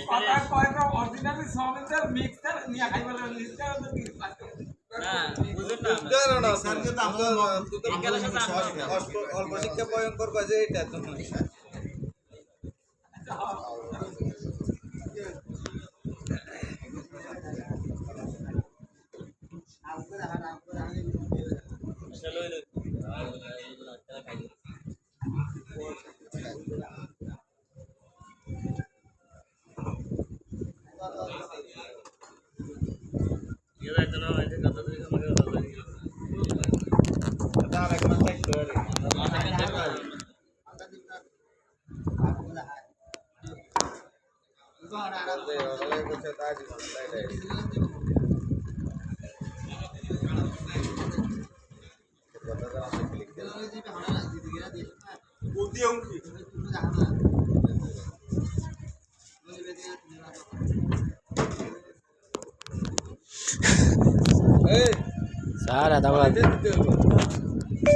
কথা কয়টা originally সমিন্দার mixture নিয়ে খাইবার লিস্টটা তো কি না বুঝুন না জানো না স্যার কিন্তু আমরা অল্প শিক্ষা ভয়ঙ্কর কাজে এটা তো Sa ada tahu.